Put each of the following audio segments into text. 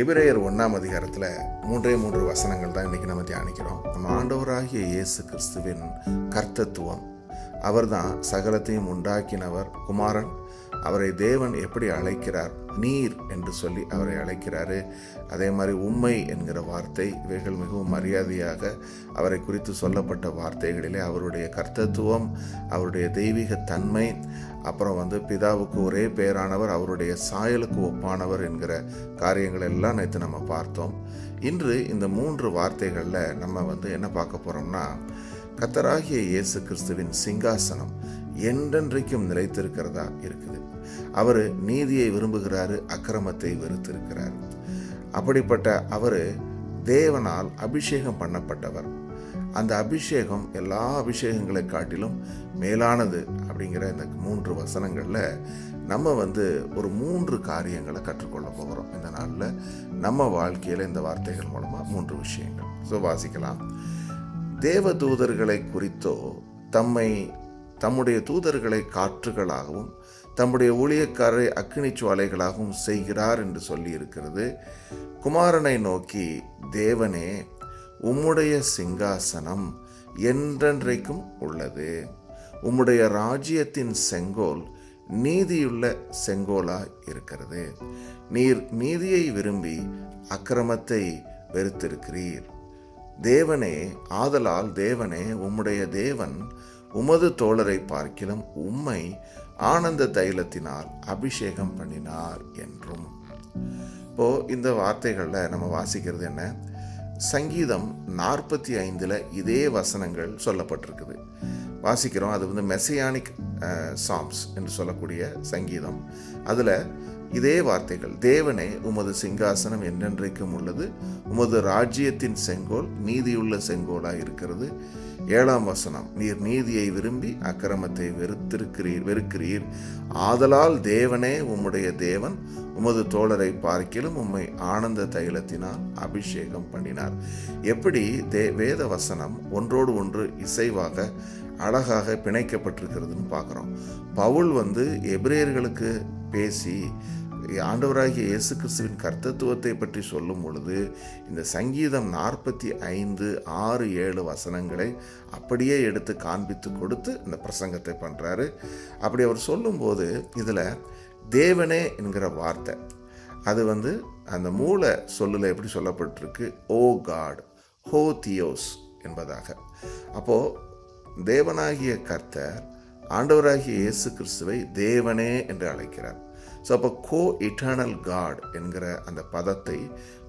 எபிரேயர் 1ஆம் அதிகாரத்தில் 3 வசனங்கள் தான் இன்றைக்கி நம்ம தியானிக்கிறோம். நம்ம ஆண்டவராகிய இயேசு கிறிஸ்துவின் கர்த்தத்துவம், அவர்தான் சகலத்தையும் உண்டாக்கினவர், குமாரன். அவரை தேவன் எப்படி அழைக்கிறார், நீர் என்று சொல்லி அவரை அழைக்கிறாரு. அதே மாதிரி உம்மை என்கிற வார்த்தை, இவைகள் மிகவும் மரியாதையாக அவரை குறித்து சொல்லப்பட்ட வார்த்தைகளிலே அவருடைய கர்த்தத்துவம், அவருடைய தெய்வீக தன்மை, அப்புறம் பிதாவுக்கு ஒரே பேரானவர், அவருடைய சாயலுக்கு ஒப்பானவர் என்கிற காரியங்கள் எல்லாம் நேற்று நம்ம பார்த்தோம். இன்று இந்த 3 வார்த்தைகளில் நம்ம என்ன பார்க்க போகிறோம்னா, கர்த்தராகிய இயேசு கிறிஸ்துவின் சிங்காசனம் என்றென்றைக்கும் நிலைத்திருக்கிறதா இருக்குது. அவர் நீதியை விரும்புகிறாரு, அக்கிரமத்தை வெறுத்திருக்கிறார். அப்படிப்பட்ட அவர் தேவனால் அபிஷேகம் பண்ணப்பட்டவர். அந்த அபிஷேகம் எல்லா அபிஷேகங்களை காட்டிலும் மேலானது. அப்படிங்கிற இந்த 3 வசனங்களில் நம்ம ஒரு 3 காரியங்களை கற்றுக்கொள்ள போகிறோம். இந்த நாளில் நம்ம வாழ்க்கையில் இந்த வார்த்தைகள் மூலமாக 3 விஷயங்கள் வாசிக்கலாம். தேவ தூதர்களை குறித்தோ தம்முடைய தூதர்களை காற்றுகளாகவும் தம்முடைய ஊழியக்காரரை அக்கினி சுவாலைகளாகவும் செய்கிறார் என்று சொல்லி இருக்கிறது. குமாரனை நோக்கி, தேவனே, உம்முடைய சிங்காசனம் என்றென்றைக்கும் உள்ளது, உம்முடைய ராஜ்யத்தின் செங்கோல் நீதியுள்ள செங்கோலாய் இருக்கிறது. நீர் நீதியை விரும்பி அக்கிரமத்தை வெறுத்திருக்கிறீர். தேவனே, ஆதலால் தேவனே, உம்முடைய தேவன் உமது தோழரை பார்க்கிலும் உம்மை ஆனந்த தைலத்தினால் அபிஷேகம் பண்ணினார் என்றும். இந்த வார்த்தைகளில் நம்ம வாசிக்கிறது என்ன? சங்கீதம் 45 இதே வசனங்கள் சொல்லப்பட்டிருக்குது. வாசிக்கிறோம். அது மெசியானிக் சாம்ஸ் என்று சொல்லக்கூடிய சங்கீதம். அதில் இதே வார்த்தைகள், தேவனே, உமது சிங்காசனம் என்றென்றைக்கும் உள்ளது, உமது ராஜ்யத்தின் செங்கோல் நீதியுள்ள செங்கோலாய் இருக்கிறது. 7ஆம் வசனம், நீர் நீதியை விரும்பி அக்கிரமத்தை வெறுக்கிறீர். ஆதலால் தேவனே, உம்முடைய தேவன் உமது தோழரை பார்க்கிலும் உம்மை ஆனந்த தைலத்தினால் அபிஷேகம் பண்ணினார். எப்படி வேத வசனம் ஒன்றோடு ஒன்று இசைவாக அழகாக பிணைக்கப்பட்டிருக்கிறதுன்னு பார்க்குறோம். பவுல் எபிரேயர்களுக்கு பேசி ஆண்டவராகிய இயேசு கிறிஸ்துவின் கர்த்தத்துவத்தை பற்றி சொல்லும் பொழுது இந்த சங்கீதம் 45, 6, 7 வசனங்களை அப்படியே எடுத்து காண்பித்து கொடுத்து இந்த பிரசங்கத்தை பண்ணுறாரு. அப்படி அவர் சொல்லும்போது இதில் தேவனே என்கிற வார்த்தை அது அந்த மூல சொல்லில் எப்படி சொல்லப்பட்டிருக்கு? ஓ காட், ஹோ தியோஸ் என்பதாக. அப்போது தேவனாகிய கர்த்தர் ஆண்டவராகிய இயேசு கிறிஸ்துவை தேவனே என்று அழைக்கிறார். அப்போ கோ இட்டர்னல் காட் என்கிற அந்த பதத்தை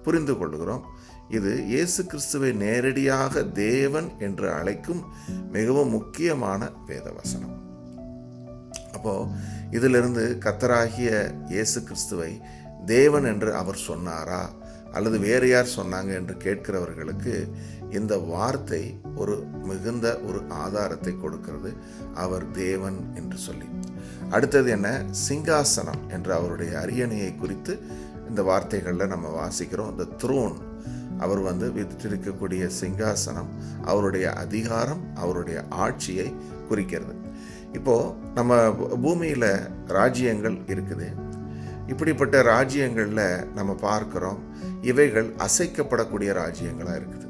புரிந்து கொள்கிறோம். இது இயேசு கிறிஸ்துவை நேரடியாக தேவன் என்று அழைக்கும் மிகவும் முக்கியமான வேதவசனம். அப்போது இதிலிருந்து கர்த்தராகிய இயேசு கிறிஸ்துவை தேவன் என்று அவர் சொன்னாரா அல்லது வேறு யார் சொன்னாங்க என்று கேட்கிறவர்களுக்கு இந்த வார்த்தை மிகுந்த ஒரு ஆதாரத்தை கொடுக்கிறது. அவர் தேவன் என்று சொல்லி. அடுத்தது என்ன? சிங்காசனம் என்ற அவருடைய அரியணையை குறித்து இந்த வார்த்தைகளில் நம்ம வாசிக்கிறோம். இந்த த்ரோன், அவர் விற்றிருக்கக்கூடிய சிங்காசனம் அவருடைய அதிகாரம், அவருடைய ஆட்சியை குறிக்கிறது. இப்போது நம்ம பூமியில் ராஜ்யங்கள் இருக்குது. இப்படிப்பட்ட ராஜ்யங்களில் நம்ம பார்க்குறோம், இவைகள் அசைக்கப்படக்கூடிய ராஜ்யங்களாக இருக்குது.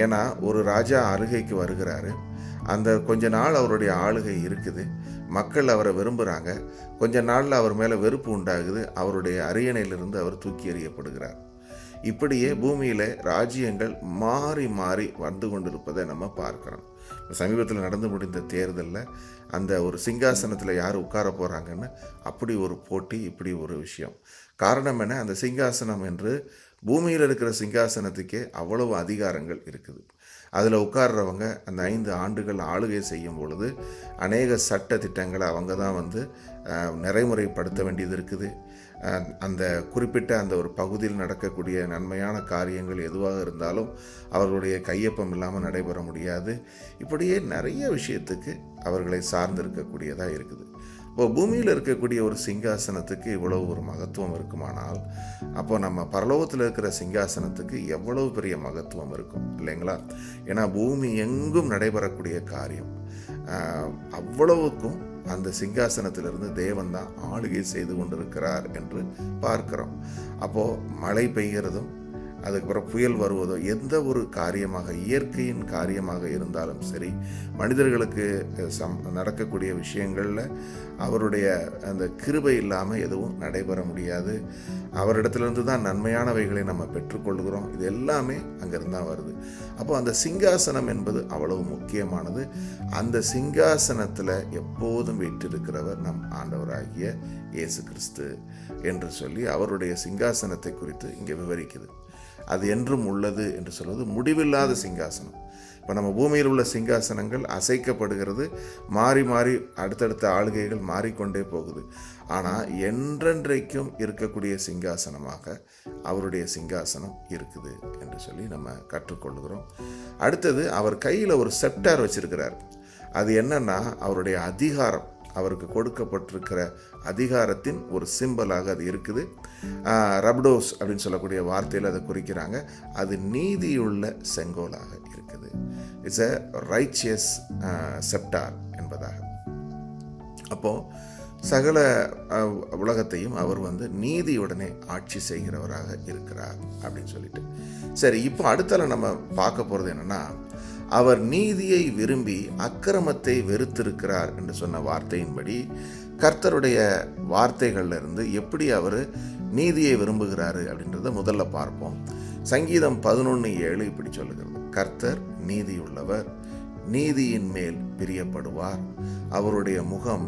ஏன்னா ஒரு ராஜா ஆளுகைக்கு வருகிறாரு, அந்த கொஞ்ச நாள் அவருடைய ஆளுகை இருக்குது, மக்கள் அவரை விரும்புகிறாங்க, கொஞ்ச நாளில் அவர் மேலே வெறுப்பு உண்டாகுது, அவருடைய அரியணையிலிருந்து அவர் தூக்கி எறியப்படுகிறார். இப்படியே பூமியில் ராஜ்யங்கள் மாறி மாறி வந்து கொண்டிருப்பதை நம்ம பார்க்குறோம். சமீபத்தில் நடந்து முடிந்த தேர்தலில் அந்த ஒரு சிங்காசனத்தில் யார் உட்கார போகிறாங்கன்னு அப்படி ஒரு போட்டி, இப்படி ஒரு விஷயம். காரணம் என்ன? அந்த சிங்காசனம் என்று பூமியில் இருக்கிற சிங்காசனத்துக்கே அவ்வளவு அதிகாரங்கள் இருக்குது. அதில் உட்கார்றவங்க அந்த 5 ஆண்டுகள் ஆளுகை செய்யும் பொழுது அநேக சட்ட திட்டங்களை அவங்க தான் நடைமுறைப்படுத்த வேண்டியது இருக்குது. அந்த குறிப்பிட்ட அந்த ஒரு பகுதியில் நடக்கக்கூடிய நன்மையான காரியங்கள் எதுவாக இருந்தாலும் அவர்களுடைய கையொப்பம் இல்லாமல் நடைபெற முடியாது. இப்படியே நிறைய விஷயத்துக்கு அவர்களை சார்ந்திருக்கக்கூடியதாக இருக்குது. இப்போ பூமியில் இருக்கக்கூடிய ஒரு சிங்காசனத்துக்கு இவ்வளவு ஒரு மகத்துவம் இருக்குமானால், அப்போ நம்ம பரலோகத்தில் இருக்கிற சிங்காசனத்துக்கு எவ்வளவு பெரிய மகத்துவம் இருக்கும் இல்லைங்களா? ஏன்னா பூமி எங்கும் நடைபெறக்கூடிய காரியம் அவ்வளவுக்கும் அந்த சிங்காசனத்திலிருந்து தேவன் தான் ஆளுகை செய்து கொண்டிருக்கிறார் என்று பார்க்கிறோம். அப்போது மழை பெய்கிறதும் அதுக்கப்புறம் புயல் வருவதோ எந்த ஒரு காரியமாக, இயற்கையின் காரியமாக இருந்தாலும் சரி, மனிதர்களுக்கு நடக்கக்கூடிய விஷயங்களில் அவருடைய அந்த கிருபை இல்லாமல் எதுவும் நடைபெற முடியாது. அவரிடத்துலேருந்து தான் நன்மையானவைகளை நம்ம பெற்றுக்கொள்கிறோம். இது எல்லாமே அங்கேருந்து தான் வருது. அப்போ அந்த சிங்காசனம் என்பது அவ்வளவு முக்கியமானது. அந்த சிங்காசனத்தில் எப்போதும் வீற்றிருக்கிறவர் நம் ஆண்டவராகிய இயேசு கிறிஸ்து என்று சொல்லி அவருடைய சிங்காசனத்தை குறித்து இங்கே விவரிக்குது. அது என்றும் உள்ளது என்று சொல்வது முடிவில்லாத சிங்காசனம். இப்போ நம்ம பூமியில் உள்ள சிங்காசனங்கள் அசைக்கப்படுகிறது, மாறி மாறி அடுத்தடுத்த ஆளுகைகள் மாறிக்கொண்டே போகுது. ஆனால் என்றென்றைக்கும் இருக்கக்கூடிய சிங்காசனமாக அவருடைய சிங்காசனம் இருக்குது என்று சொல்லி நம்ம கற்றுக்கொள்கிறோம். அடுத்தது, அவர் கையில் ஒரு செப்டார் வச்சிருக்கிறார். அது என்னன்னா அவருடைய அதிகாரம், அவருக்கு கொடுக்கப்பட்டிருக்கிற அதிகாரத்தின் ஒரு சிம்பலாக அது இருக்குது. ரப்டோஸ் அப்படின்னு சொல்லக்கூடிய வார்த்தையில் அதை குறிக்கிறாங்க. அது நீதியுள்ள செங்கோலாக இருக்குது. இட்ஸ் எ ரைச்சியஸ் செப்டார் என்பதாக. அப்போது சகல உலகத்தையும் அவர் நீதியுடனே ஆட்சி செய்கிறவராக இருக்கிறார் அப்படின்னு சொல்லிட்டு. சரி, இப்போ அடுத்தால நம்ம பார்க்க போகிறது என்னென்னா, அவர் நீதியை விரும்பி அக்கிரமத்தை வெறுத்திருக்கிறார் என்று சொன்ன வார்த்தையின்படி கர்த்தருடைய வார்த்தைகள்ல இருந்து எப்படி அவர் நீதியை விரும்புகிறாரு அப்படின்றத முதல்ல பார்ப்போம். சங்கீதம் 11:7 இப்படி சொல்லுகிறது: கர்த்தர் நீதியுள்ளவர், நீதியின் மேல் பிரியப்படுவார், அவருடைய முகம்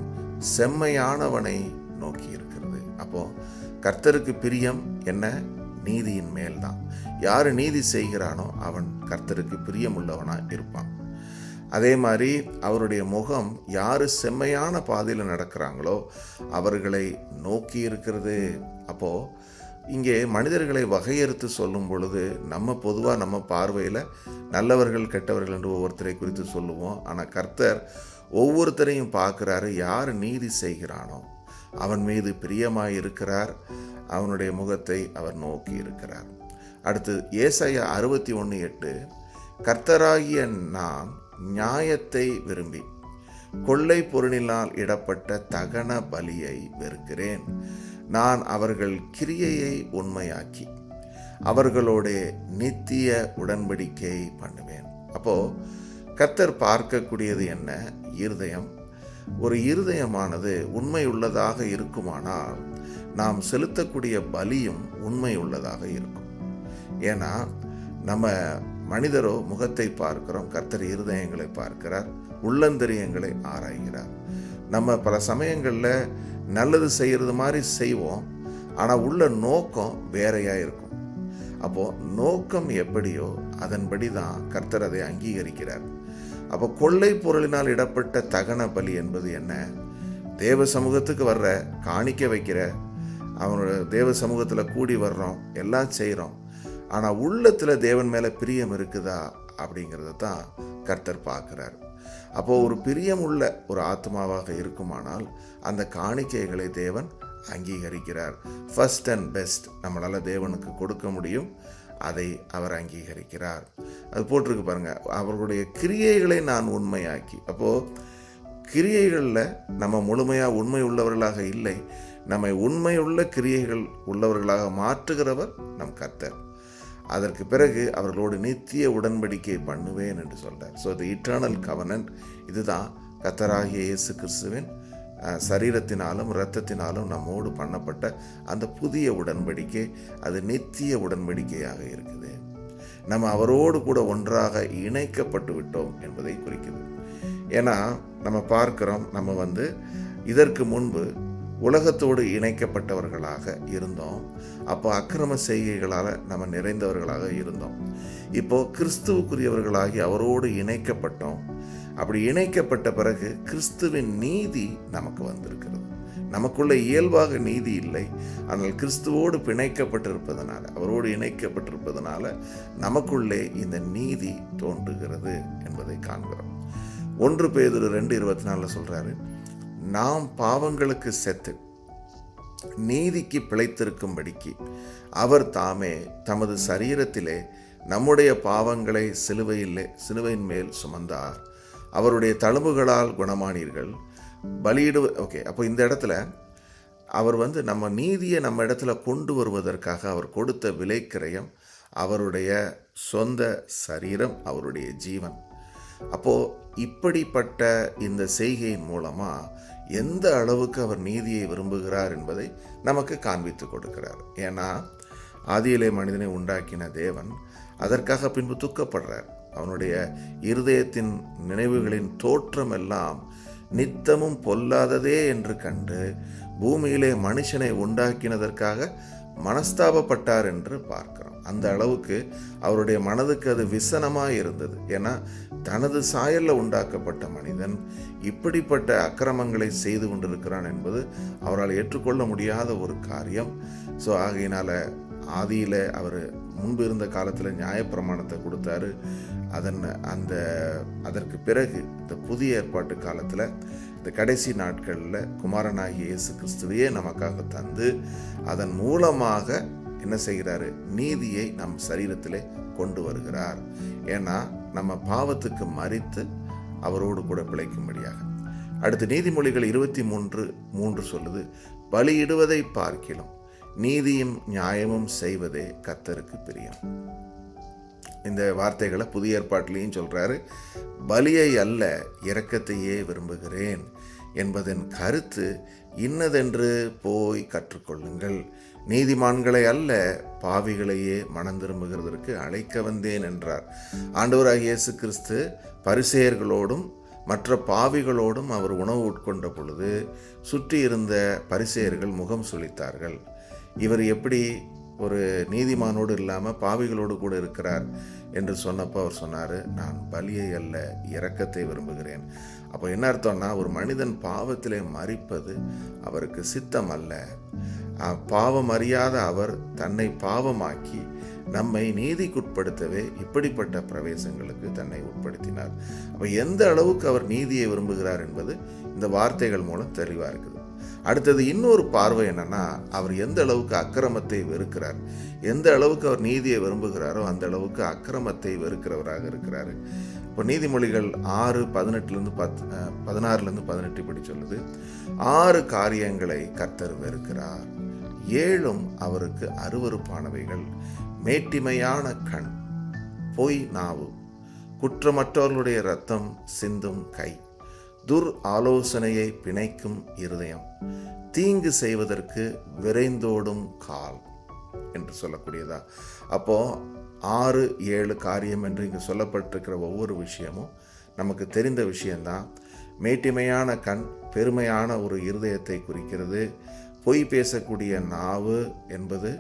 செம்மையானவனை நோக்கி இருக்கிறது. அப்போ கர்த்தருக்கு பிரியம் என்ன? நீதியின் மேல்தான். யாரு நீதி செய்கிறானோ அவன் கர்த்தருக்கு பிரியம் உள்ளவனா இருப்பான். அதே மாதிரி அவருடைய முகம் யாரு செம்மையான பாதையில் நடக்கிறாங்களோ அவர்களை நோக்கி இருக்கிறது. அப்போ இங்கே மனிதர்களை வகையறுத்து சொல்லும் பொழுது நம்ம பொதுவாக நம்ம பார்வையில் நல்லவர்கள் கெட்டவர்கள் என்று ஒவ்வொருத்தரை குறித்து சொல்லுவோம். ஆனால் கர்த்தர் ஒவ்வொருத்தரையும் பார்க்குறாரு. யார் நீதி செய்கிறானோ அவன் மீது பிரியமாய் இருக்கிறார், அவனுடைய முகத்தை அவர் நோக்கி இருக்கிறார். அடுத்து ஏசாயா 61:8, கர்த்தராகிய நான் நியாயத்தை விரும்பி கொள்ளை பொருளினால் இடப்பட்ட தகன பலியை வெறுக்கிறேன். நான் அவர்கள் கிரியையை உண்மையாக்கி அவர்களோட நித்திய உடன்படிக்கை பண்ணுவேன். அப்போ கர்த்தர் பார்க்கக்கூடியது என்ன? இருதயம். ஒரு இருதயமானது உண்மை உள்ளதாக இருக்குமானால் நாம் செலுத்தக்கூடிய பலியும் உண்மை உள்ளதாக இருக்கும். ஏன்னா நம்ம மனிதரோ முகத்தை பார்க்கிறோம், கர்த்தர் இருதயங்களை பார்க்கிறார், உள்ளந்தரியங்களை ஆராய்கிறார். நம்ம பல சமயங்களில் நல்லது செய்கிறது மாதிரி செய்வோம், ஆனால் உள்ள நோக்கம் வேறையாக இருக்கும். அப்போது நோக்கம் எப்படியோ அதன்படி தான் கர்த்தர் அதை அங்கீகரிக்கிறார். அப்போ கொள்ளை பொருளினால் இடப்பட்ட தகன பலி என்பது என்ன? தேவ சமூகத்துக்கு வர்ற, காணிக்க வைக்கிற, அவனோட தேவ சமூகத்தில் கூடி வர்றோம், எல்லாம் செய்கிறோம், ஆனால் உள்ளத்தில் தேவன் மேலே பிரியம் இருக்குதா அப்படிங்கிறத தான் கர்த்தர் பார்க்குறார். அப்போது ஒரு பிரியம் உள்ள ஒரு ஆத்மாவாக இருக்குமானால் அந்த காணிக்கைகளை தேவன் அங்கீகரிக்கிறார். ஃபர்ஸ்ட் அண்ட் பெஸ்ட் நம்மளால் தேவனுக்கு கொடுக்க முடியும், அதை அவர் அங்கீகரிக்கிறார். அது போட்டிருக்கு பாருங்க, அவர்களுடைய கிரியைகளை நான் உண்மையாக்கி. அப்போது கிரியைகளில் நம்ம முழுமையாக உண்மை உள்ளவர்களாக இல்லை, நம்மை உண்மையுள்ள கிரியைகள் உள்ளவர்களாக மாற்றுகிறவர் நம் கர்த்தர். அதற்கு பிறகு அவர்களோடு நித்திய உடன்படிக்கை பண்ணுவேன் என்று சொல்றார். ஸோ தி இட்டர்னல் கவனன்ட், இதுதான் கர்த்தராகிய இயேசு கிறிஸ்துவின் சரீரத்தினாலும் இரத்தத்தினாலும் நம்மோடு பண்ணப்பட்ட அந்த புதிய உடன்படிக்கை. அது நித்திய உடன்படிக்கையாக இருக்குது. நம்ம அவரோடு கூட ஒன்றாக இணைக்கப்பட்டு விட்டோம் என்பதை குறிக்குது. ஏன்னா நம்ம பார்க்கிறோம், நம்ம இதற்கு முன்பு உலகத்தோடு இணைக்கப்பட்டவர்களாக இருந்தோம். அப்போ அக்கிரம செய்கைகளால் நம்ம நிறைந்தவர்களாக இருந்தோம். இப்போ கிறிஸ்துவுக்குரியவர்களாகி அவரோடு இணைக்கப்பட்டோம். அப்படி இணைக்கப்பட்ட பிறகு கிறிஸ்துவின் நீதி நமக்கு வந்திருக்கிறது. நமக்குள்ள இயல்பாக நீதி இல்லை, ஆனால் கிறிஸ்துவோடு பிணைக்கப்பட்டிருப்பதனால, அவரோடு இணைக்கப்பட்டிருப்பதனால நமக்குள்ளே இந்த நீதி தோன்றுகிறது என்பதை காண்கிறோம். 1 பேதுரு 2:24 சொல்றாரு, நாம் பாவங்களுக்கு செத்து நீதிக்கு பிழைத்திருக்கும்படிக்கு அவர் தாமே தமது சரீரத்திலே நம்முடைய பாவங்களை சிலுவையின் மேல் சுமந்தார். அவருடைய தழும்புகளால் குணமானீர்கள். ஓகே, அப்போ இந்த இடத்துல அவர் நம்ம நீதியை நம்ம இடத்துல கொண்டு வருவதற்காக அவர் கொடுத்த விலைக்கிரயம் அவருடைய சொந்த சரீரம், அவருடைய ஜீவன். அப்போது இப்படிப்பட்ட இந்த செய்கையின் மூலமாக எந்த அளவுக்கு அவர் நீதியை விரும்புகிறார் என்பதை நமக்கு காண்பித்து கொடுக்கிறார். ஏன்னா ஆதியிலே மனிதனை உண்டாக்கின தேவன் அதற்காக பின்பு துக்கப்படுறார். அவனுடைய இருதயத்தின் நினைவுகளின் தோற்றம் எல்லாம் நித்தமும் பொல்லாததே என்று கண்டு பூமியிலே மனுஷனை உண்டாக்கினதற்காக மனஸ்தாபப்பட்டார் என்று பார்க்கிறோம். அந்த அளவுக்கு அவருடைய மனதுக்கு அது விசனமாக இருந்தது. ஏன்னா தனது சாயலில் உண்டாக்கப்பட்ட மனிதன் இப்படிப்பட்ட அக்கிரமங்களை செய்து கொண்டிருக்கிறான் என்பது அவரால் ஏற்றுக்கொள்ள முடியாத ஒரு காரியம். ஸோ ஆகையினால ஆதியில் அவர் முன்பு இருந்த காலத்தில் நியாயப்பிரமாணத்தை கொடுத்தாரு. அதற்கு பிறகு இந்த புதிய ஏற்பாட்டு காலத்தில் இந்த கடைசி நாட்களில் குமாரனாகிய இயேசு கிறிஸ்துவையே நமக்காக தந்து அதன் மூலமாக என்ன செய்கிறாரு? நீதியை நம் சரீரத்திலே கொண்டு வருகிறார். ஏன்னா நம்ம பாவத்துக்கு மரித்து அவரோடு கூட பிழைக்கும்படியாக. அடுத்து நீதிமொழிகள் 23:3 சொல்லுது, பலியிடுவதை பார்க்கிலும் நீதியும் நியாயமும் செய்வதே கர்த்தருக்கு பிரியம். இந்த வார்த்தைகளை புதிய ஏற்பாட்டிலையும் சொல்கிறாரு. பலியை அல்ல இரக்கத்தையே விரும்புகிறேன் என்பதன் கருத்து இன்னதென்று போய் கற்றுக்கொள்ளுங்கள். நீதிமான்களை அல்ல பாவிகளையே மனம் திரும்புகிறதற்கு அழைக்க வந்தேன் என்றார். ஆண்டவராகிய இயேசு கிறிஸ்து பரிசேயர்களோடும் மற்ற பாவிகளோடும் அவர் உணவு உட்கொண்ட பொழுது சுற்றி இருந்த பரிசேயர்கள் முகம் சுளித்தார்கள். இவர் எப்படி ஒரு நீதிமானோடு இல்லாமல் பாவிகளோடு கூட இருக்கிறார் என்று சொன்னப்போ அவர் சொன்னார், நான் பலியை அல்ல இரக்கத்தை விரும்புகிறேன். அப்போ என்ன அர்த்தம்னா, ஒரு மனிதன் பாவத்திலே மரிப்பது அவருக்கு சித்தம் அல்ல. பாவம் அறியாத அவர் தன்னை பாவமாக்கி நம்மை நீதிக்குட்படுத்தவே இப்படிப்பட்ட பிரவேசங்களுக்கு தன்னை உட்படுத்தினார். அப்போ எந்த அளவுக்கு அவர் நீதியை விரும்புகிறார் என்பது இந்த வார்த்தைகள் மூலம் தெளிவாக இருக்குது. அடுத்தது இன்னொரு பார்வை என்னன்னா, அவர் எந்த அளவுக்கு அக்கிரமத்தை வெறுக்கிறார். எந்த அளவுக்கு அவர் நீதியை விரும்புகிறாரோ அந்த அளவுக்கு அக்கிரமத்தை வெறுக்கிறவராக இருக்கிறார். இப்போ நீதிமொழிகள் 6:16-18 இப்படி சொல்லுது, 6 காரியங்களை கர்த்தர் வெறுக்கிறார், 7 அவருக்கு அருவருப்பானவைகள், மேட்டிமையான கண், பொய் நாவு, குற்றமற்றவர்களுடைய இரத்தம் சிந்தும் கை, துர் ஆலோசனையை பிணைக்கும் இருதயம், தீங்கு செய்வதற்கு விரைந்தோடும் கால் என்று சொல்லக்கூடியதா. அப்போ 6-7 காரியம் என்று இங்கு சொல்லப்பட்டிருக்கிற ஒவ்வொரு விஷயமும் நமக்கு தெரிந்த விஷயம்தான். மேட்டிமையான கண் பெருமையான ஒரு இருதயத்தை குறிக்கிறது. பொய் பேசக்கூடிய நாவு என்பது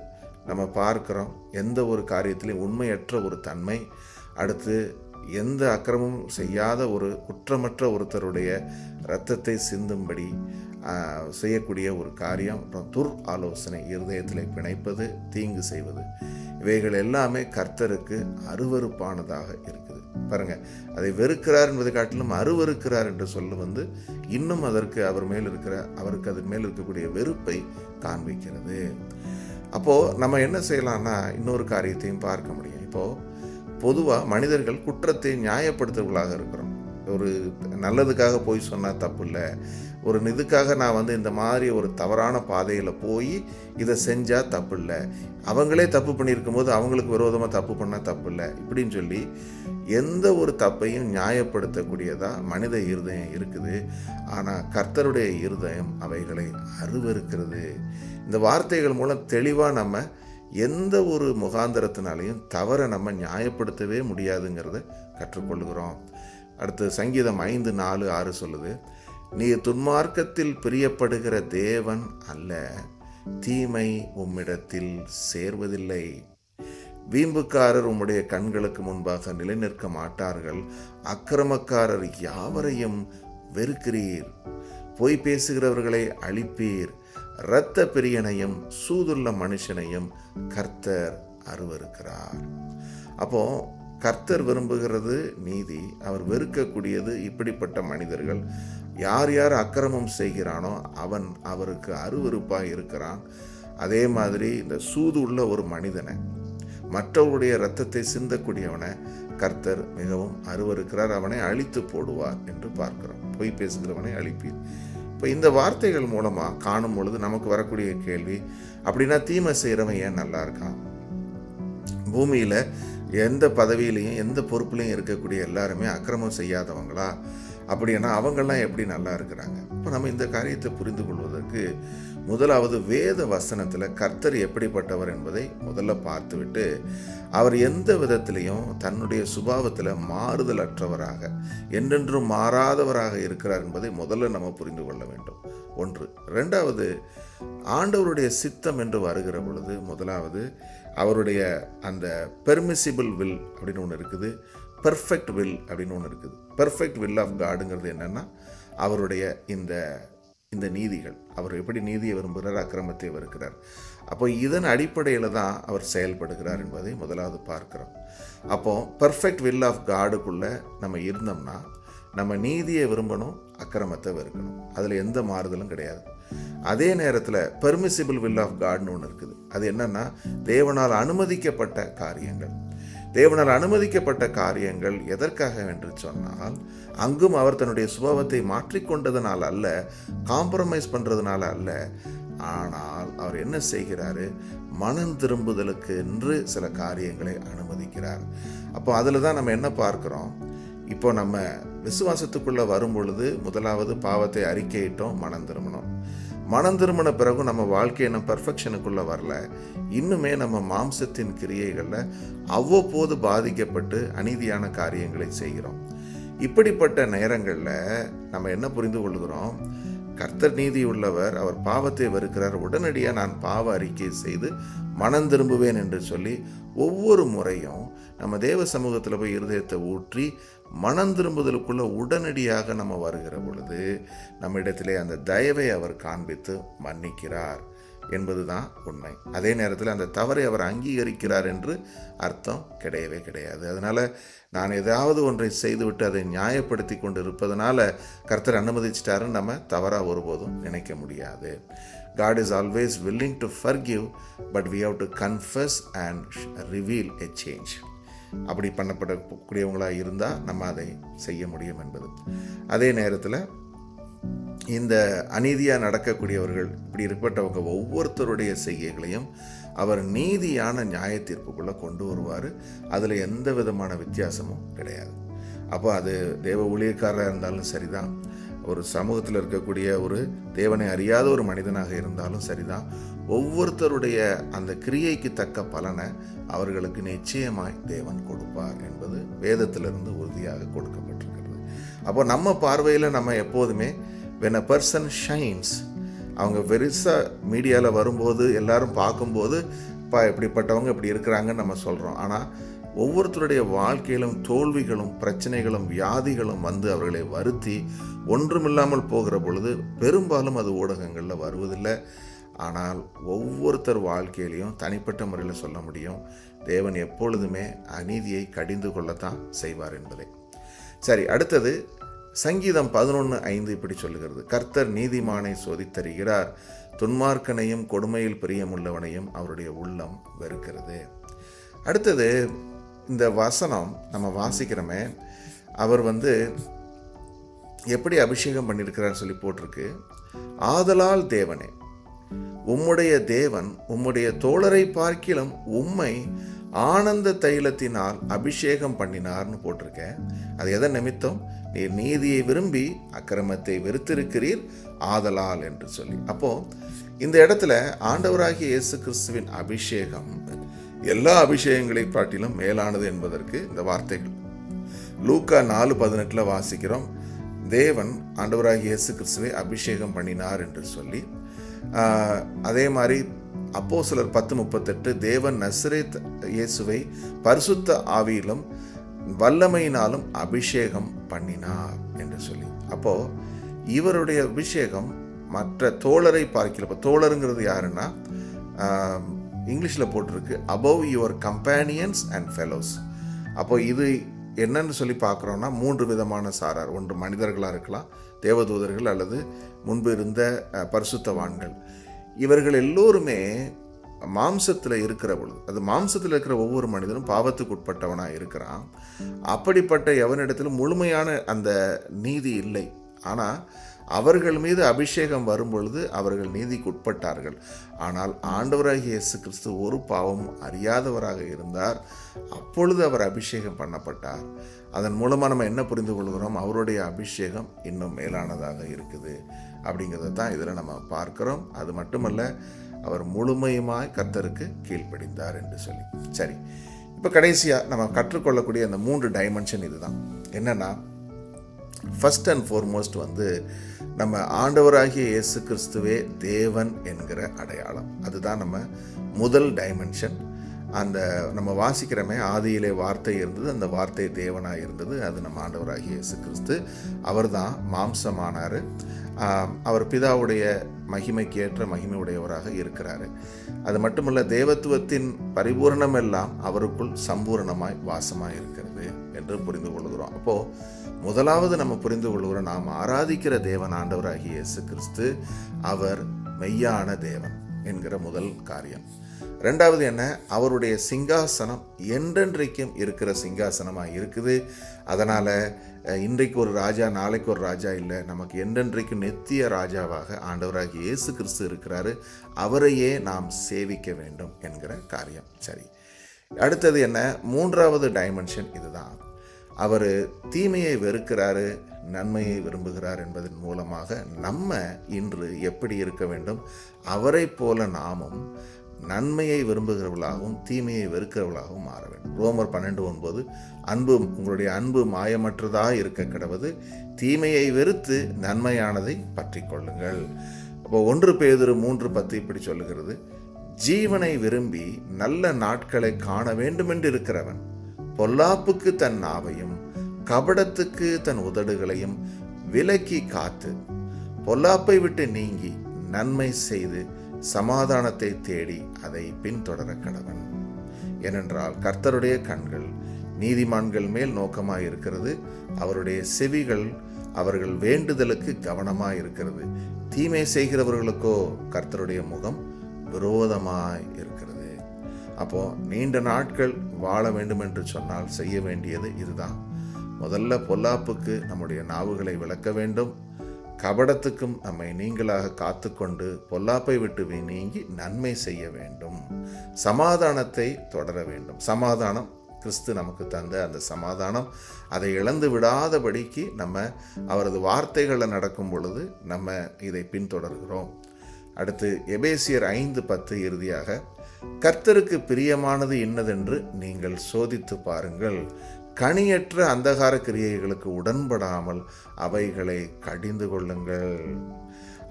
நம்ம பார்க்கிறோம் எந்த ஒரு காரியத்திலையும் உண்மையற்ற ஒரு தன்மை. அடுத்து எந்த அக்கிரமும் செய்யாத ஒரு குற்றமற்ற ஒருத்தருடைய இரத்தத்தை சிந்தும்படி செய்யக்கூடிய ஒரு காரியம். துர் ஆலோசனை இருதயத்தில் பிணைப்பது, தீங்கு செய்வது, இவைகள் எல்லாமே கர்த்தருக்கு அருவருப்பானதாக இருக்குது. பாருங்க, அதை வெறுக்கிறார் என்பதை காட்டிலும் அருவருக்கிறார் என்று சொல்ல இன்னும் அவருக்கு அது மேல் இருக்கக்கூடிய வெறுப்பை காண்பிக்கிறது. அப்போது நம்ம என்ன செய்யலாம்னா இன்னொரு காரியத்தையும் பார்க்க முடியும். இப்போது பொதுவாக மனிதர்கள் குற்றத்தை நியாயப்படுத்துவர்களாக இருக்கிறோம். ஒரு நல்லதுக்காக போய் சொன்னால் தப்பு இல்லை, ஒரு இதுக்காக நான் இந்த மாதிரி ஒரு தவறான பாதையில் போய் இதை செஞ்சால் தப்பு இல்லை, அவங்களே தப்பு பண்ணியிருக்கும் போது அவங்களுக்கு விரோதமாக தப்பு பண்ணால் தப்பு இல்லை இப்படின்னு சொல்லி எந்த ஒரு தப்பையும் நியாயப்படுத்தக்கூடியதாக மனித இருதயம் இருக்குது. ஆனால் கர்த்தருடைய இருதயம் அவைகளை அருவருக்கிறது. இந்த வார்த்தைகள் மூலம் தெளிவாக நம்ம எந்த ஒரு முகாந்திரத்தினாலையும் தவறை நம்ம நியாயப்படுத்தவே முடியாதுங்கிறத கற்றுக்கொள்கிறோம். அடுத்து சங்கீதம் 5:4-6 சொல்லுது, நீ துன்மார்க்கத்தில் பிரியப்படுகிற தேவன் அல்ல, தீமை உம்மிடத்தில் சேர்வதில்லை. வீம்புக்காரர் உம்முடைய கண்களுக்கு முன்பாக நிலைநிற்க மாட்டார்கள், அக்கிரமக்காரர் யாவரையும் வெறுக்கிறீர், பொய் பேசுகிறவர்களை அழிப்பீர், இரத்த பிரியனையும் சூதுள்ள மனுஷனையும் கர்த்தர் அருவருக்கிறார். அப்போ கர்த்தர் விரும்புகிறது நீதி, அவர் வெறுக்கக்கூடியது இப்படிப்பட்ட மனிதர்கள். யார் யார் அக்கிரமம் செய்கிறானோ அவன் அவருக்கு அருவருப்பாக இருக்கிறான். அதே மாதிரி இந்த சூது உள்ள ஒரு மனிதனை, மற்றவருடைய இரத்தத்தை சிந்தக்கூடியவனை கர்த்தர் மிகவும் அருவருக்கிறார், அவனை அழித்து போடுவார் என்று பார்க்கிறோம். பொய் பேசுகிறவனை அழிப்பீர். இப்போ இந்த வார்த்தைகள் மூலமாக காணும் பொழுது நமக்கு வரக்கூடிய கேள்வி, அப்படின்னா தீமை செய்கிறவன் ஏன் நல்லா இருக்கான்? பூமியில் எந்த பதவியிலையும் எந்த பொறுப்புலையும் இருக்கக்கூடிய எல்லாருமே அக்கிரமம் செய்யாதவங்களா? அப்படின்னா அவங்கெல்லாம் எப்படி நல்லா இருக்கிறாங்க? இப்போ நம்ம இந்த காரியத்தை புரிந்து கொள்வதற்கு முதலாவது வேத வசனத்தில் கர்த்தர் எப்படிப்பட்டவர் என்பதை முதல்ல பார்த்துவிட்டு, அவர் எந்த விதத்திலையும் தன்னுடைய சுபாவத்தில் மாறுதலற்றவராக என்றென்றும் மாறாதவராக இருக்கிறார் என்பதை முதல்ல நம்ம புரிந்து கொள்ள வேண்டும். ஒன்று. ரெண்டாவது, ஆண்டவருடைய சித்தம் என்று வருகிற பொழுது முதலாவது அவருடைய அந்த பெர்மிசிபிள் வில் அப்படின்னு ஒன்று இருக்குது, பெர்ஃபெக்ட் வில் அப்படின்னு ஒன்று இருக்குது. பெர்ஃபெக்ட் வில் ஆஃப் காடுங்கிறது என்னென்னா, அவருடைய இந்த நீதிகள், அவர் எப்படி நீதியை விரும்புகிறார், அக்கிரமத்தை வெறுக்கிறார். அப்போ இதன் அடிப்படையில் தான் அவர் செயல்படுகிறார் என்பதை முதலாவது பார்க்கிறோம். அப்போது பெர்ஃபெக்ட் வில் ஆஃப் காடுக்குள்ளே நம்ம இருந்தோம்னா நம்ம நீதியை விரும்பணும், அக்கிரமத்தை வெறுக்கணும். அதில் எந்த மாறுதலும் கிடையாது. அதே நேரத்தில் பெர்மிசிபிள் வில் ஆஃப் காட்னு ஒன்று இருக்குது. அது என்னென்னா, தேவனால் அனுமதிக்கப்பட்ட காரியங்கள். தேவனால் அனுமதிக்கப்பட்ட காரியங்கள் எதற்காக என்று சொன்னால், அங்கும் அவர் தன்னுடைய சுபாவத்தை மாற்றிக்கொண்டதுனால அல்ல, காம்ப்ரமைஸ் பண்ணுறதுனால அல்ல. ஆனால் அவர் என்ன செய்கிறாரு, மனம் திரும்புதலுக்கு என்று சில காரியங்களை அனுமதிக்கிறார். அப்போ அதில் தான் நம்ம என்ன பார்க்குறோம், இப்போ நம்ம விசுவாசத்துக்குள்ளே வரும் பொழுது முதலாவது பாவத்தை அறிக்கையிட்டோம், மனம் திரும்பணும். மனம் திரும்பின பிறகு நம்ம வாழ்க்கையை நம்ம பெர்ஃபெக்ஷனுக்குள்ளே வரல, இன்னுமே நம்ம மாம்சத்தின் கிரியைகளில் அவ்வப்போது பாதிக்கப்பட்டு அநீதியான காரியங்களை செய்கிறோம். இப்படிப்பட்ட நேரங்களில் நம்ம என்ன புரிந்து கொள்கிறோம், கர்த்தர் நீதி உள்ளவர், அவர் பாவத்தை வெறுக்கிறார், உடனடியாக நான் பாவ அறிக்கை செய்து மனம் திரும்புவேன் என்று சொல்லி ஒவ்வொரு முறையும் நம்ம தேவ சமூகத்தில் போய் இருதயத்தை ஊற்றி மனம் திரும்புதலுக்குள்ள உடனடியாக நம்ம வருகிற பொழுது நம்ம இடத்திலே அந்த தயவை அவர் காண்பித்து மன்னிக்கிறார் என்பது தான் உண்மை. அதே நேரத்தில் அந்த தவறை அவர் அங்கீகரிக்கிறார் என்று அர்த்தம் கிடையவே கிடையாது. அதனால் நான் ஏதாவது ஒன்றை செய்துவிட்டு அதை நியாயப்படுத்தி கொண்டு இருப்பதனால கர்த்தர் அனுமதிச்சிட்டாருன்னு நம்ம தவறாக ஒருபோதும் நினைக்க முடியாது. God is always willing to forgive, but we have to confess and reveal a change. அப்படி பண்ணப்படக்கூடியவங்களாக இருந்தால் நம்ம அதை செய்ய முடியும் என்பது. அதே நேரத்தில் இந்த அநீதியாக நடக்கக்கூடியவர்கள், இப்படி இருப்பட்டவங்க ஒவ்வொருத்தருடைய செய்கைகளையும் அவர் நீதியான நியாய தீர்ப்புக்குள்ளே கொண்டு வருவார். அதில் எந்த விதமான வித்தியாசமும் கிடையாது. அப்போ அது தேவ ஊழியக்காரராக இருந்தாலும் சரிதான், ஒரு சமூகத்தில் இருக்கக்கூடிய ஒரு தேவனை அறியாத ஒரு மனிதனாக இருந்தாலும் சரிதான், ஒவ்வொருத்தருடைய அந்த கிரியைக்கு தக்க பலனை அவர்களுக்கு நிச்சயமாய் தேவன் கொடுப்பார் என்பது வேதத்திலிருந்து உறுதியாக கொடுக்கப்பட்டிருக்கிறது. அப்போ நம்ம பார்வையில் நம்ம எப்போதுமே when a person shines, அவங்க பெருசாக மீடியாவில் வரும்போது எல்லாரும் பார்க்கும்போது எப்படிப்பட்டவங்க இப்படி இருக்கிறாங்கன்னு நம்ம சொல்கிறோம். ஆனால் ஒவ்வொருத்தருடைய வாழ்க்கையிலும் தோல்விகளும் பிரச்சனைகளும் வியாதிகளும் வந்து அவர்களை வருத்தி ஒன்றுமில்லாமல் போகிற பொழுது பெரும்பாலும் அது ஊடகங்களில் வருவதில்லை. ஆனால் ஒவ்வொருத்தர் வாழ்க்கையிலையும் தனிப்பட்ட முறையில் சொல்ல முடியும், தேவன் எப்பொழுதுமே அநீதியை கடிந்து கொள்ளத்தான் செய்வார் என்பதை. சரி, அடுத்தது சங்கீதம் 11:5 இப்படி சொல்லுகிறது, கர்த்தர் நீதிமானை சோதித்தருகிறார், துன்மார்க்கனையும் கொடுமையில் பிரியமுள்ளவனையும் அவருடைய உள்ளம் வெறுக்கிறது. அடுத்தது இந்த வசனம் நம்ம வாசிக்கிறோமே, அவர் எப்படி அபிஷேகம் பண்ணியிருக்கிறார் சொல்லி போட்டிருக்கு, ஆதலால் தேவனே உம்முடைய தேவன் உம்முடைய தோழரை பார்க்கிலும் உம்மை ஆனந்த தைலத்தினால் அபிஷேகம் பண்ணினார்னு போட்டிருக்கேன். அது எதன் நிமித்தம், நீர் நீதியை விரும்பி அக்கிரமத்தை வெறுத்திருக்கிறீர் ஆதலால் என்று சொல்லி. அப்போ இந்த இடத்துல ஆண்டவராகிய இயேசு கிறிஸ்துவின் அபிஷேகம் எல்லா அபிஷேகங்களை காட்டிலும் மேலானது என்பதற்கு இந்த வார்த்தைகள் லூக்கா 4:18 வாசிக்கிறோம், தேவன் ஆண்டவராகிய இயேசு கிறிஸ்துவை அபிஷேகம் பண்ணினார் என்று சொல்லி. அதே மாதிரி அப்போஸ்தலர் 10:38 தேவன் நசரேத் இயேசுவை பரிசுத்த ஆவியிலும் வல்லமையினாலும் அபிஷேகம் பண்ணினார் என்று சொல்லி. அப்போ இவருடைய அபிஷேகம் மற்ற தோழரை பார்க்கல. இப்போ தோழருங்கிறது யாருன்னா, இங்கிலீஷில் போட்டிருக்கு above your companions and fellows. அப்போ இது என்னன்னு சொல்லி பார்க்குறோன்னா 3 விதமான சாரார். ஒன்று மனிதர்களாக இருக்கலாம், தேவதூதர்கள், அல்லது முன்பு இருந்த பரிசுத்தவான்கள். இவர்கள் எல்லோருமே மாம்சத்தில் இருக்கிற பொழுது, அது மாம்சத்தில் இருக்கிற ஒவ்வொரு மனிதனும் பாவத்துக்கு உட்பட்டவனாக இருக்கிறான். அப்படிப்பட்ட எவனிடத்திலும் முழுமையான அந்த நீதி இல்லை. ஆனால் அவர்கள் மீது அபிஷேகம் வரும்பொழுது அவர்கள் நீதிக்கு உட்பட்டார்கள். ஆனால் ஆண்டவராகிய இயேசு கிறிஸ்து ஒரு பாவமும் அறியாதவராக இருந்தார். அப்பொழுது அவர் அபிஷேகம் பண்ணப்பட்டார். அதன் மூலமாக நம்ம என்ன புரிந்து கொள்கிறோம்? அவருடைய அபிஷேகம் இன்னும் மேலானதாக இருக்குது அப்படிங்கிறத தான் இதில் நம்ம பார்க்கிறோம். அது மட்டுமல்ல, அவர் முழுமையுமாய் கர்த்தருக்கு கீழ்ப்படிந்தார் என்று சொல்லி. சரி, இப்போ கடைசியாக நம்ம கற்றுக்கொள்ளக்கூடிய அந்த 3 டைமென்ஷன் இதுதான். என்னென்னா, ஃபர்ஸ்ட் அண்ட் ஃபார்மோஸ்ட் நம்ம ஆண்டவராகிய இயேசு கிறிஸ்துவே தேவன் என்கிற அடையாளம். அதுதான் நம்ம முதல் டைமென்ஷன். அந்த நம்ம வாசிக்கிறோமே, ஆதியிலே வார்த்தை இருந்தது, அந்த வார்த்தை தேவனாக இருந்தது. அது நம்ம ஆண்டவராகிய இயேசு கிறிஸ்து. அவர் தான் மாம்சமானார். அவர் பிதாவுடைய மகிமைக்கு ஏற்ற மகிமை உடையவராக இருக்கிறார். அது மட்டுமல்ல, தேவத்துவத்தின் பரிபூரணம் எல்லாம் அவருக்குள் சம்பூரணமாய் வாசமாக இருக்கிறது என்று புரிந்து கொள்கிறோம். அப்போது முதலாவது நம்ம புரிந்து கொள்கிறோம், நாம் ஆராதிக்கிற தேவன் ஆண்டவராகிய இயேசு கிறிஸ்து, அவர் மெய்யான தேவன் என்கிற முதல் காரியம். ரெண்டாவது என்ன? அவருடைய சிங்காசனம் என்றென்றைக்கும் இருக்கிற சிங்காசனமாக இருக்குது. அதனால் இன்றைக்கு ஒரு ராஜா, நாளைக்கு ஒரு ராஜா இல்லை, நமக்கு என்றென்றைக்கும் நித்திய ராஜாவாக ஆண்டவராகிய இயேசு கிறிஸ்து இருக்கிறாரு. அவரையே நாம் சேவிக்க வேண்டும் என்கிற காரியம். சரி, அடுத்தது என்ன? மூன்றாவது டைமென்ஷன் இதுதான். அவர் தீமையை வெறுக்கிறாரு, நன்மையை விரும்புகிறார் என்பதன் மூலமாக நம்ம இன்று எப்படி இருக்க வேண்டும்? அவரை போல நாமும் நன்மையை விரும்புகிறவர்களாகவும் தீமையை வெறுக்கிறவர்களாகவும் மாற வேண்டும். ரோமர் 12:9, உங்களுடைய அன்பு மாயமற்றதாக இருக்க கிடவது, தீமையை வெறுத்து நன்மையானதை பற்றி கொள்ளுங்கள். அப்போ 1 பேதுரு 3:10 இப்படி சொல்லுகிறது, ஜீவனை விரும்பி நல்ல நாட்களை காண வேண்டுமென்று இருக்கிறவன் பொல்லாப்புக்கு தன் நாவையும் கபடத்துக்கு தன் உதடுகளையும் விலக்கி காத்து பொல்லாப்பை விட்டு நீங்கி நன்மை செய்து சமாதானத்தை தேடி அதை பின்தொடர கடவன். ஏனென்றால் கர்த்தருடைய கண்கள் நீதிமான்கள் மேல் நோக்கமாய் இருக்கிறது, அவருடைய செவிகள் அவர்கள் வேண்டுதலுக்கு கவனமாய் இருக்கிறது. தீமை செய்கிறவர்களுக்கோ கர்த்தருடைய முகம் விரோதமாய் இருக்கிறது. அப்போ நீண்ட நாட்கள் வாழ வேண்டும் என்று சொன்னால் செய்ய வேண்டியது இதுதான். முதல்ல பொல்லாப்புக்கு நம்முடைய நாவுகளை விளக்க வேண்டும். கபடத்துக்கும் நம்மை நீங்களாக காத்துக்கொண்டு பொல்லாப்பை விட்டு நீங்கி நன்மை செய்ய வேண்டும். சமாதானத்தை தொடர வேண்டும். சமாதானம் கிறிஸ்து நமக்கு தந்த அந்த சமாதானம், அதை இழந்து விடாதபடிக்கு நம்ம அவரது வார்த்தைகளில் நடக்கும் பொழுது நம்ம இதை பின்தொடர்கிறோம். அடுத்து எபேசியர் 5:10 இறுதியாக, கர்த்தருக்கு பிரியமானது இன்னதென்று நீங்கள் சோதித்து பாருங்கள், கனியற்ற அந்தகார கிரியைகளுக்கு உடன்படாமல் அவைகளை கடிந்து கொள்ளுங்கள்.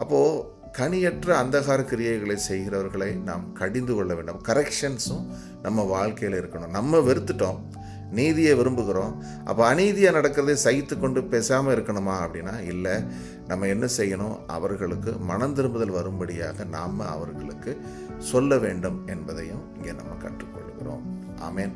அப்போது கனியற்ற அந்தகார கிரியைகளை செய்கிறவர்களை நாம் கடிந்து கொள்ள வேண்டும். கரெக்ஷன்ஸும் நம்ம வாழ்க்கையில் இருக்கணும். நம்ம வெறுத்துட்டோம், நீதியை விரும்புகிறோம், அப்போ அநீதியாக நடக்கிறதை சகித்து கொண்டு பேசாமல் இருக்கணுமா அப்படின்னா இல்லை. நம்ம என்ன செய்யணும்? அவர்களுக்கு மனம் திரும்புதல் வரும்படியாக நாம் அவர்களுக்கு சொல்ல வேண்டும் என்பதையும் இங்கே நம்ம கற்றுக்கொள்கிறோம். ஆமென்.